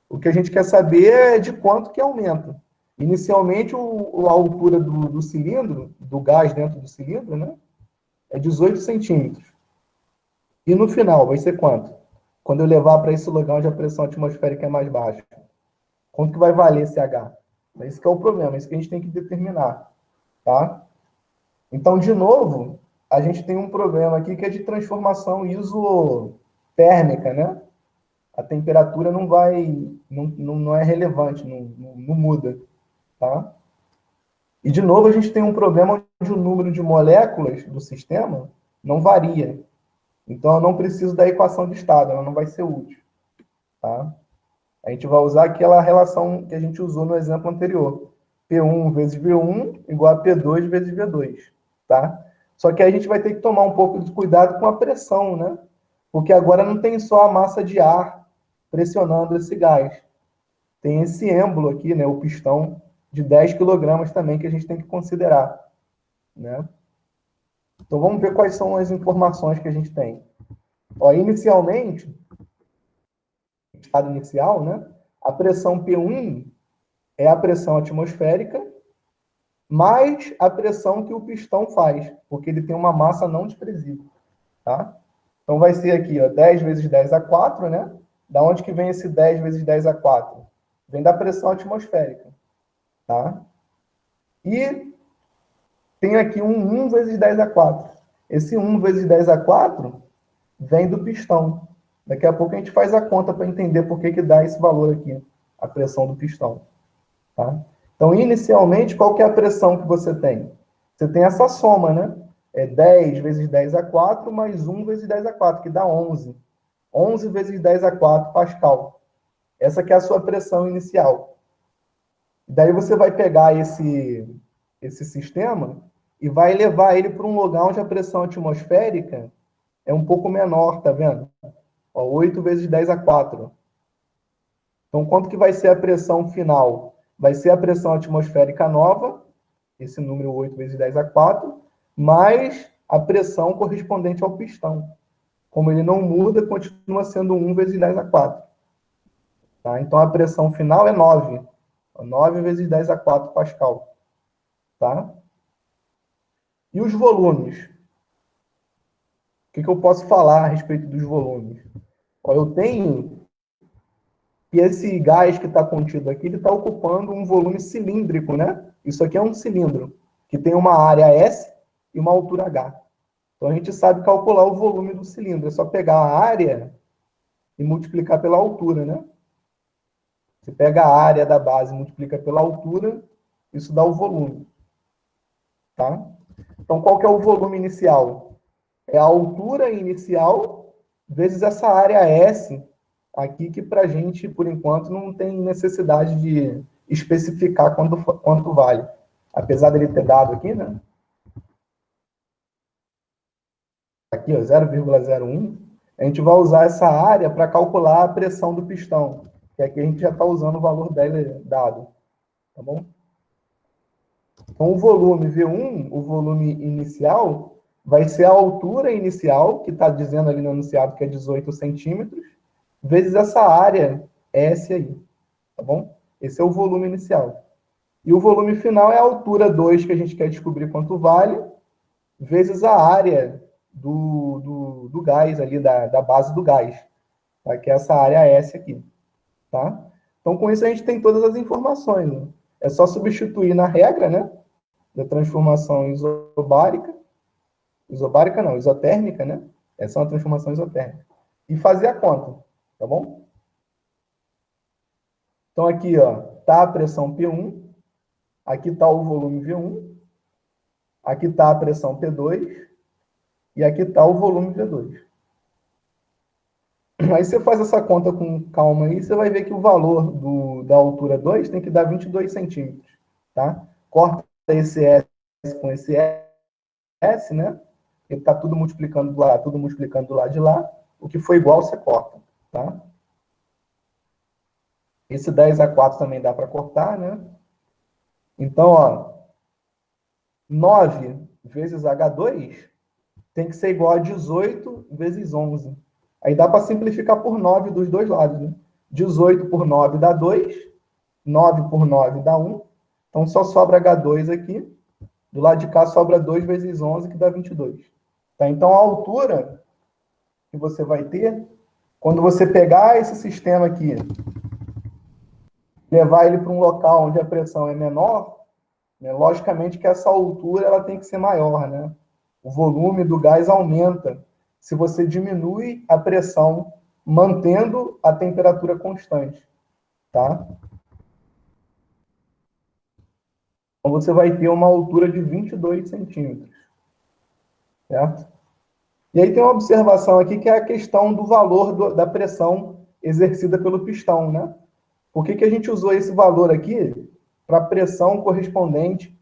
O que a gente quer saber é de quanto que aumenta. Inicialmente, a altura do cilindro, do gás dentro do cilindro, né, é 18 centímetros. E no final, vai ser quanto? Quando eu levar para esse lugar onde a pressão atmosférica é mais baixa. Quanto que vai valer esse H? Esse que é o problema, isso que a gente tem que determinar. Tá? Então, de novo, a gente tem um problema aqui que é de transformação isotérmica, né? A temperatura não é relevante, não muda, tá? E, de novo, a gente tem um problema onde o número de moléculas do sistema não varia. Então, eu não preciso da equação de estado, ela não vai ser útil, tá? A gente vai usar aquela relação que a gente usou no exemplo anterior. P1 vezes V1 igual a P2 vezes V2, tá? Só que aí a gente vai ter que tomar um pouco de cuidado com a pressão, né? Porque agora não tem só a massa de ar pressionando esse gás. Tem esse êmbolo aqui, né, o pistão de 10 kg também que a gente tem que considerar, né? Então vamos ver quais são as informações que a gente tem. Ó, inicialmente, estado inicial, né? A pressão P1 é a pressão atmosférica mais a pressão que o pistão faz, porque ele tem uma massa não desprezível, tá? Então vai ser aqui, ó, 10 vezes 10 a 4, né? Da onde que vem esse 10 vezes 10 a 4? Vem da pressão atmosférica, tá? E tem aqui um 1 vezes 10 a 4. Esse 1 vezes 10 a 4 vem do pistão. Daqui a pouco a gente faz a conta para entender por que dá esse valor aqui, a pressão do pistão. Tá? Então, inicialmente, qual que é a pressão que você tem? Você tem essa soma, né? É 10 vezes 10 a 4 mais 1 vezes 10 a 4, que dá 11. 11 vezes 10 a 4 Pascal. Essa que é a sua pressão inicial. Daí você vai pegar esse sistema e vai levar ele para um lugar onde a pressão atmosférica é um pouco menor, tá vendo? Ó, 8 vezes 10 a 4. Então, quanto que vai ser a pressão final? Vai ser a pressão atmosférica nova, esse número 8 vezes 10 a 4, mais a pressão correspondente ao pistão. como ele não muda, continua sendo 1 vezes 10 a 4. Tá? Então, a pressão final é 9. 9 vezes 10 a 4 Pascal. Tá? E os volumes? O que eu posso falar a respeito dos volumes? Ó, eu tenho que esse gás que está contido aqui, ele está ocupando um volume cilíndrico, né? Isso aqui é um cilindro, que tem uma área S e uma altura H. Então, a gente sabe calcular o volume do cilindro. É só pegar a área e multiplicar pela altura, né? Você pega a área da base e multiplica pela altura, isso dá o volume. Tá? Então, qual que é o volume inicial? É a altura inicial vezes essa área S aqui, que para a gente, por enquanto, não tem necessidade de especificar quanto vale. Apesar dele ter dado aqui, né? Aqui, 0,01. A gente vai usar essa área para calcular a pressão do pistão, que aqui a gente já está usando o valor dele dado. Tá bom? Então, o volume V1, o volume inicial, vai ser a altura inicial, que está dizendo ali no enunciado que é 18 centímetros, vezes essa área S aí, tá bom? Esse é o volume inicial. E o volume final é a altura 2, que a gente quer descobrir quanto vale, vezes a área do gás ali, da base do gás, tá? Que é essa área S aqui, tá? Então, com isso, a gente tem todas as informações, né? É só substituir na regra, né? Da transformação isotérmica, né? Essa é uma transformação isotérmica. E fazer a conta, tá bom? Então, aqui, ó, tá a pressão P1, aqui está o volume V1, aqui está a pressão P2, e aqui está o volume V2. Aí você faz essa conta com calma aí, você vai ver que o valor da altura 2 tem que dar 22 centímetros, tá? Corta esse S com esse S, né? Ele está tudo multiplicando do lado de lá. O que for igual, você corta, tá? Esse 10 a 4 também dá para cortar, né? Então, ó, 9 vezes H2 tem que ser igual a 18 vezes 11. Aí dá para simplificar por 9 dos dois lados, né? 18 por 9 dá 2, 9 por 9 dá 1. Então, só sobra H2 aqui. Do lado de cá sobra 2 vezes 11, que dá 22. Tá? Então, a altura que você vai ter, quando você pegar esse sistema aqui, levar ele para um local onde a pressão é menor, né, logicamente que essa altura ela tem que ser maior, né? O volume do gás aumenta se você diminui a pressão mantendo a temperatura constante, tá? Então, você vai ter uma altura de 22 centímetros, certo? E aí tem uma observação aqui que é a questão do valor da pressão exercida pelo pistão, né? Por que a gente usou esse valor aqui para a pressão correspondente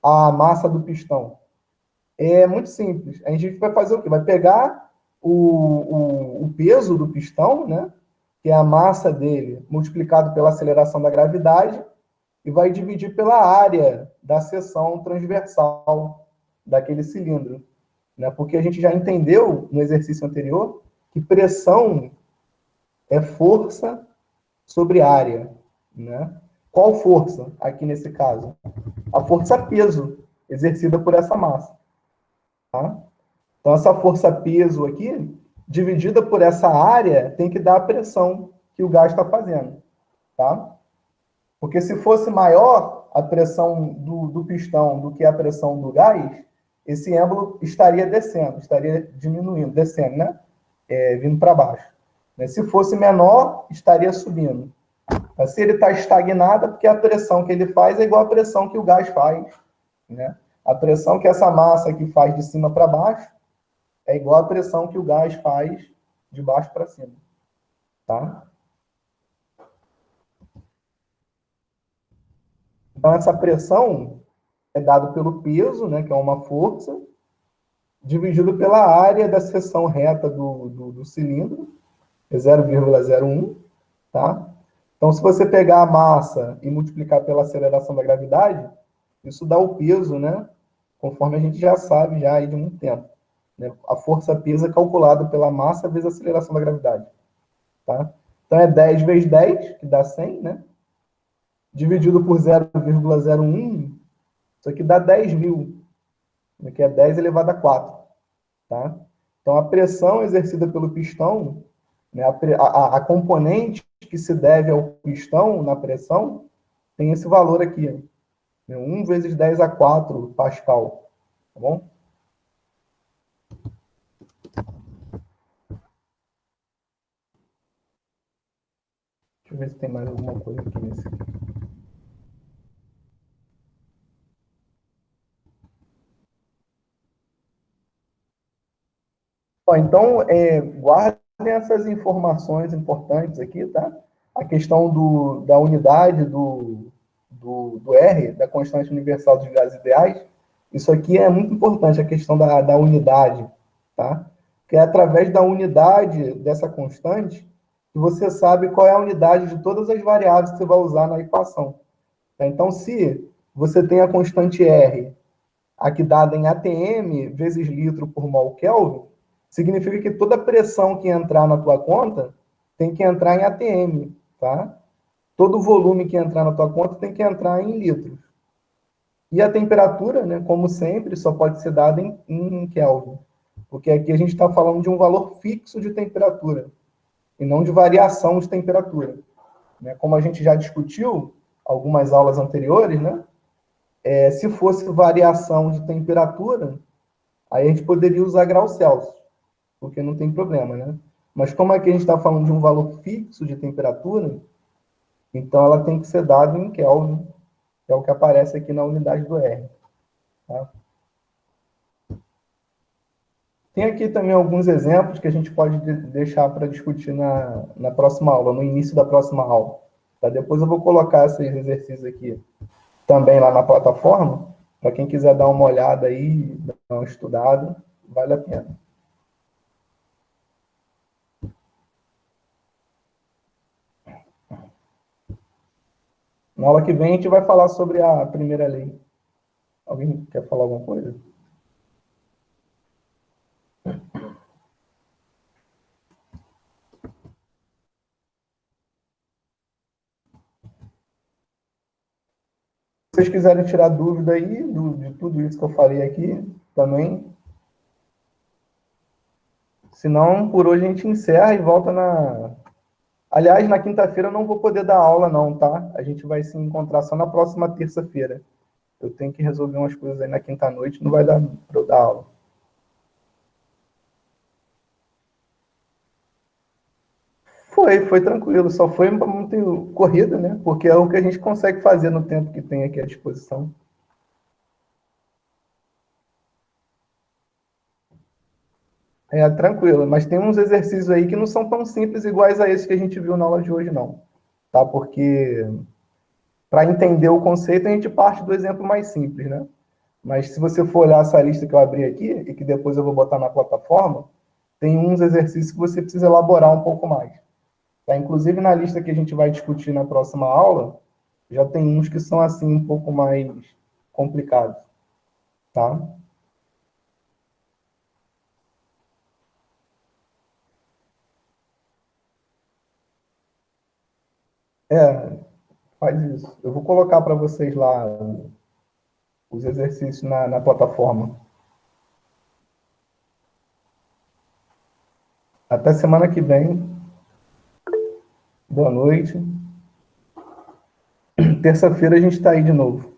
à massa do pistão? É muito simples. A gente vai fazer o quê? Vai pegar o peso do pistão, né? Que é a massa dele, multiplicado pela aceleração da gravidade, e vai dividir pela área da seção transversal daquele cilindro. Né? Porque a gente já entendeu no exercício anterior que pressão é força sobre área. Né? Qual força aqui nesse caso? A força peso exercida por essa massa. Tá? Então, essa força peso aqui, dividida por essa área, tem que dar a pressão que o gás está fazendo. Tá? Porque se fosse maior a pressão do pistão do que a pressão do gás, esse êmbolo estaria descendo, estaria diminuindo, descendo, né? Vindo para baixo. Se fosse menor, estaria subindo. Mas se ele está estagnado, é porque a pressão que ele faz é igual à pressão que o gás faz. Né? A pressão que essa massa aqui faz de cima para baixo é igual à pressão que o gás faz de baixo para cima. Tá? Então, essa pressão é dada pelo peso, né, que é uma força, dividido pela área da seção reta do cilindro, é 0,01, tá? Então, se você pegar a massa e multiplicar pela aceleração da gravidade, isso dá o peso, né? Conforme a gente já sabe já aí de muito tempo. né? A força peso é calculada pela massa vezes a aceleração da gravidade. Tá? Então, é 10 vezes 10, que dá 100, né? Dividido por 0,01, isso aqui dá 10.000, que é 10 elevado a 4. Tá? Então, a pressão exercida pelo pistão, né, a componente que se deve ao pistão na pressão, tem esse valor aqui, né, 1 vezes 10 a 4 Pascal. Tá bom? Deixa eu ver se tem mais alguma coisa aqui nesse. Bom, então, guardem essas informações importantes aqui, tá? A questão da unidade do R, da constante universal dos gases ideais, isso aqui é muito importante, a questão da unidade, tá? Que é através da unidade dessa constante que você sabe qual é a unidade de todas as variáveis que você vai usar na equação. Tá? Então, se você tem a constante R, aqui dada em ATM vezes litro por mol Kelvin, significa que toda pressão que entrar na tua conta tem que entrar em ATM, tá? Todo volume que entrar na tua conta tem que entrar em litros. E a temperatura, né, como sempre, só pode ser dada em Kelvin, porque aqui a gente está falando de um valor fixo de temperatura, e não de variação de temperatura. Né? Como a gente já discutiu algumas aulas anteriores, né? Se fosse variação de temperatura, aí a gente poderia usar grau Celsius, porque não tem problema, né? Mas como aqui a gente está falando de um valor fixo de temperatura, então ela tem que ser dada em Kelvin, que é o que aparece aqui na unidade do R. Tá? Tem aqui também alguns exemplos que a gente pode deixar para discutir na próxima aula, no início da próxima aula. Tá? Depois eu vou colocar esses exercícios aqui também lá na plataforma, para quem quiser dar uma olhada aí, dar uma estudada, vale a pena. Na aula que vem a gente vai falar sobre a primeira lei. Alguém quer falar alguma coisa? Se vocês quiserem tirar dúvida aí de tudo isso que eu falei aqui, também. Senão, por hoje a gente encerra e volta na. Aliás, na quinta-feira eu não vou poder dar aula, não, tá? A gente vai se encontrar só na próxima terça-feira. Eu tenho que resolver umas coisas aí na quinta-noite, não vai dar para eu dar aula. Foi tranquilo, só foi muito corrida, né? Porque é o que a gente consegue fazer no tempo que tem aqui à disposição. Tranquilo, mas tem uns exercícios aí que não são tão simples iguais a esses que a gente viu na aula de hoje, não. Tá? Porque para entender o conceito, a gente parte do exemplo mais simples, né? Mas se você for olhar essa lista que eu abri aqui, e que depois eu vou botar na plataforma, tem uns exercícios que você precisa elaborar um pouco mais. Tá? Inclusive, na lista que a gente vai discutir na próxima aula, já tem uns que são, assim, um pouco mais complicados. Tá? É, faz isso. Eu vou colocar para vocês lá os exercícios na plataforma. Até semana que vem. Boa noite. Terça-feira a gente está aí de novo.